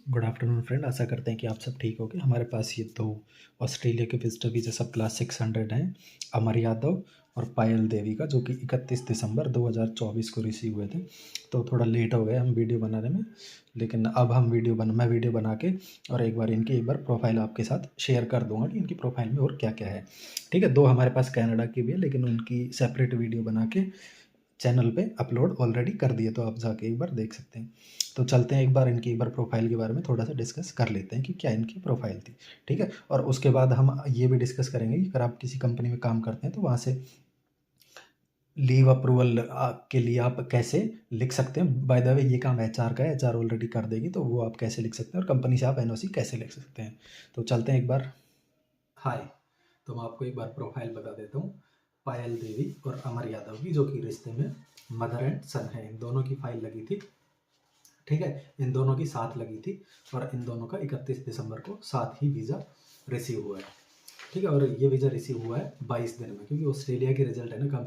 Good afternoon friend, आशा करते हैं कि आप सब ठीक होंगे। हमारे पास ये दो ऑस्ट्रेलिया के विजिटर वीज़ा सब क्लास 600 हैं, अमर यादव और पायल देवी का, जो कि 31 दिसंबर 2024 को रिसीव हुए थे। तो थोड़ा लेट हो गए हम वीडियो बनाने में, लेकिन अब हम मैं वीडियो बना के और एक बार प्रोफाइल आपके साथ शेयर कर दूंगा कि इनकी प्रोफाइल में और क्या क्या है। ठीक है, दो हमारे पास कनाडा की भी है, लेकिन उनकी सेपरेट वीडियो बना के चैनल पे अपलोड ऑलरेडी कर दिए, तो आप जाके एक बार देख सकते हैं। तो चलते हैं एक बार प्रोफाइल के बारे में थोड़ा सा डिस्कस कर लेते हैं कि क्या इनकी प्रोफाइल थी। ठीक है, और उसके बाद हम ये भी डिस्कस करेंगे कि अगर आप किसी कंपनी में काम करते हैं तो वहाँ से लीव अप्रूवल के लिए आप कैसे लिख सकते हैं। बाय द वे ये काम एचआर का है, एचआर ऑलरेडी कर देगी, तो वो आप कैसे लिख सकते हैं और कंपनी से आप एनओसी कैसे लिख सकते हैं। तो चलते हैं एक बार। हाय, तो मैं आपको एक बार प्रोफाइल बता देता हूँ। पायल देवी और अमर यादव की, जो कि रिश्ते में मदर एंड सन है, इन दोनों की फाइल लगी थी। ठीक है, इन दोनों की साथ लगी थी और इन दोनों का 31 दिसंबर को साथ ही वीज़ा रिसीव हुआ है। ठीक है, और ये वीज़ा रिसीव हुआ है 22 दिन में, क्योंकि ऑस्ट्रेलिया के रिजल्ट है ना,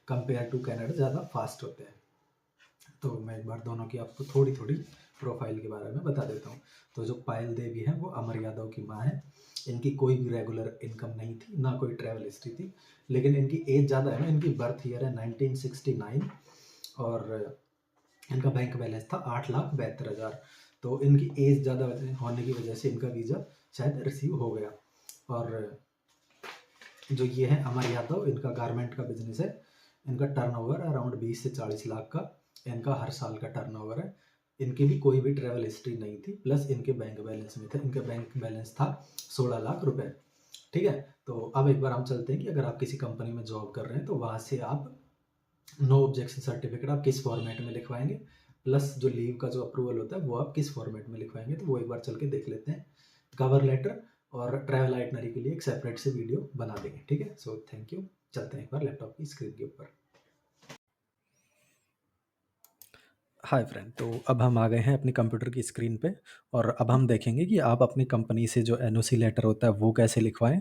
कंपेयर टू कनाडा ज़्यादा फास्ट होते हैं। तो मैं एक बार दोनों की आपको थोड़ी थोड़ी प्रोफाइल के बारे में बता देता हूँ। तो जो पायल देवी है वो अमर यादव की माँ है। इनकी कोई भी रेगुलर इनकम नहीं थी, ना कोई ट्रैवल हिस्ट्री थी, लेकिन इनकी एज ज़्यादा है ना, इनकी बर्थ ईयर है 1969 और इनका बैंक बैलेंस था 8,72,000। तो इनकी एज ज़्यादा होने की वजह से इनका वीज़ा शायद रिसीव हो गया। और जो ये है अमर यादव, इनका गारमेंट का बिजनेस है। इनका टर्नओवर अराउंड 20 से 40 लाख का इनका हर साल का टर्नओवर है। इनकी भी कोई भी ट्रैवल हिस्ट्री नहीं थी, प्लस इनके बैंक बैलेंस में था, इनका बैंक बैलेंस था 16 लाख रुपए। ठीक है, तो अब एक बार हम चलते हैं कि अगर आप किसी कंपनी में जॉब कर रहे हैं तो वहाँ से आप नो ऑब्जेक्शन सर्टिफिकेट आप किस फॉर्मेट में लिखवाएंगे, प्लस जो लीव का जो अप्रूवल होता है वो आप किस फॉर्मेट में लिखवाएंगे, तो वो एक बार चल के देख लेते हैं। कवर लेटर और ट्रैवल आइटनरी के लिए एक सेपरेट से वीडियो बना देंगे। ठीक है, सो थैंक यू। चलते हैं एक बार लैपटॉप की स्क्रीन के ऊपर। हाय फ्रेंड, तो अब हम आ गए हैं अपनी कंप्यूटर की स्क्रीन पे और अब हम देखेंगे कि आप अपनी कंपनी से जो एनओसी लेटर होता है वो कैसे लिखवाएं,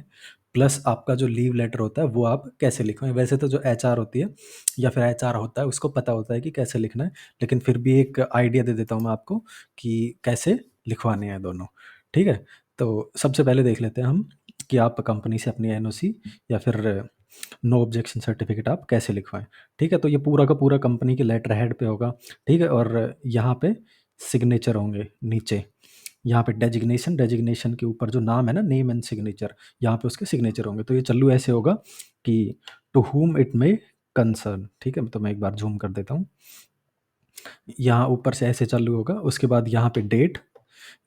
प्लस आपका जो लीव लेटर होता है वो आप कैसे लिखवाएं। वैसे तो जो एचआर होती है या फिर एचआर होता है उसको पता होता है कि कैसे लिखना है, लेकिन फिर भी एक आइडिया दे देता हूँ मैं आपको कि कैसे लिखवाने हैं दोनों। ठीक है, तो सबसे पहले देख लेते हैं हम कि आप कंपनी से अपनी एनओसी या फिर नो ऑब्जेक्शन सर्टिफिकेट आप कैसे लिखवाएं। ठीक है, तो ये पूरा का पूरा कंपनी के लेटर हेड पे होगा। ठीक है, और यहाँ पे सिग्नेचर होंगे नीचे, यहाँ पे डेजिग्नेशन, डेजिग्नेशन के ऊपर जो नाम है ना, नेम एंड सिग्नेचर, यहाँ पे उसके सिग्नेचर होंगे। तो ये चल्लू ऐसे होगा कि to whom it may concern. ठीक है, तो मैं एक बार जूम कर देता हूँ। यहाँ ऊपर से ऐसे चालू होगा, उसके बाद यहाँ पे डेट,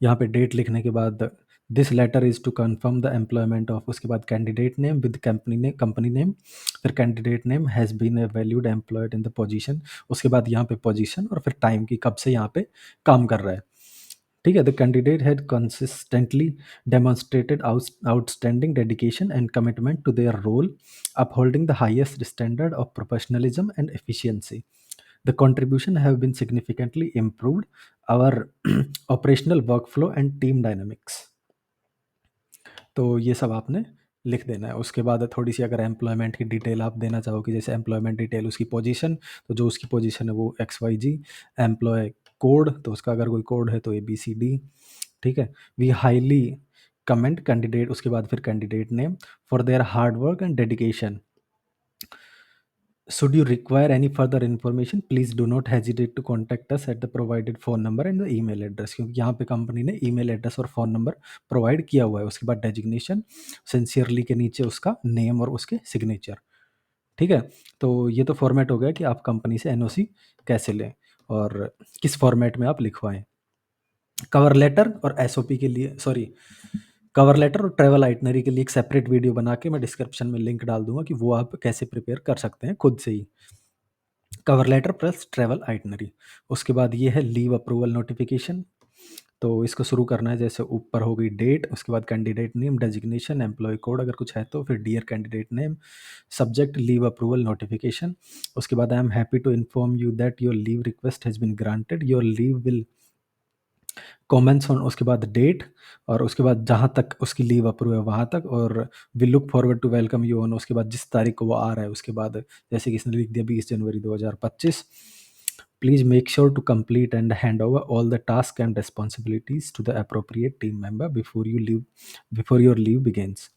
यहाँ पे डेट लिखने के बाद this letter is to confirm the employment of, उसके बाद candidate name with company name, फिर candidate name has been a valued employed in the position, उसके बाद यहाँ पे पोजीशन और फिर टाइम की कब से यहाँ पे काम कर रहा है। ठीक है, the candidate had consistently demonstrated outstanding dedication and commitment to their role, upholding the highest standard of professionalism and efficiency. The contribution have been significantly improved our operational workflow and team dynamics. तो ये सब आपने लिख देना है। उसके बाद थोड़ी सी अगर एम्प्लॉयमेंट की डिटेल आप देना चाहो कि जैसे एम्प्लॉयमेंट डिटेल, उसकी पोजीशन, तो जो उसकी पोजीशन है वो XYZ, एम्प्लॉय कोड, तो उसका अगर कोई कोड है तो ABCD। ठीक है, वी हाईली कमेंट कैंडिडेट, उसके बाद फिर candidate name for their hard work and dedication. Should you require any further information, please do not hesitate to contact us at the provided phone number and the email address. क्योंकि यहाँ पे company ने email address और phone number provide किया हुआ है। उसके बाद डेजिग्नेशन, सिंसियरली के नीचे उसका नेम और उसके सिग्नेचर। ठीक है, तो ये तो फॉर्मेट हो गया कि आप कंपनी से एनओसी कैसे लें और किस फॉर्मेट में आप लिखवाएं। कवर लेटर और एसओपी के लिए, सॉरी, कवर लेटर और ट्रैवल आइटनरी के लिए एक सेपरेट वीडियो बना के मैं डिस्क्रिप्शन में लिंक डाल दूंगा कि वो आप कैसे प्रिपेयर कर सकते हैं खुद से ही। Cover letter plus travel itinerary. उसके बाद ये है लीव अप्रूवल नोटिफिकेशन। तो इसको शुरू करना है, जैसे ऊपर हो गई डेट, उसके बाद candidate name, designation, employ code अगर कुछ है तो, फिर dear candidate name, subject leave approval notification. उसके बाद I am happy to inform you that your leave request has been granted, your leave will commence on, उसके बाद डेट, और उसके बाद जहाँ तक उसकी लीव अप्रूव है वहाँ तक, और we look forward to welcome you on, उसके बाद जिस तारीख को वो आ रहा है उसके बाद, जैसे कि इसने लिख दिया 20 जनवरी 2025। Please make sure to complete and hand over all the tasks and responsibilities to the appropriate team member before your leave begins.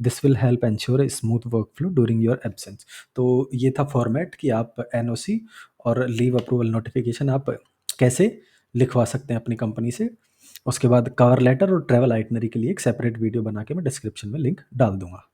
This will help ensure a smooth workflow during your absence. तो ये था format कि आप NOC और leave approval notification आप कैसे लिखवा सकते हैं अपनी कंपनी से। उसके बाद कवर लेटर और ट्रैवल आइटनरी के लिए एक सेपरेट वीडियो बना के मैं डिस्क्रिप्शन में लिंक डाल दूंगा।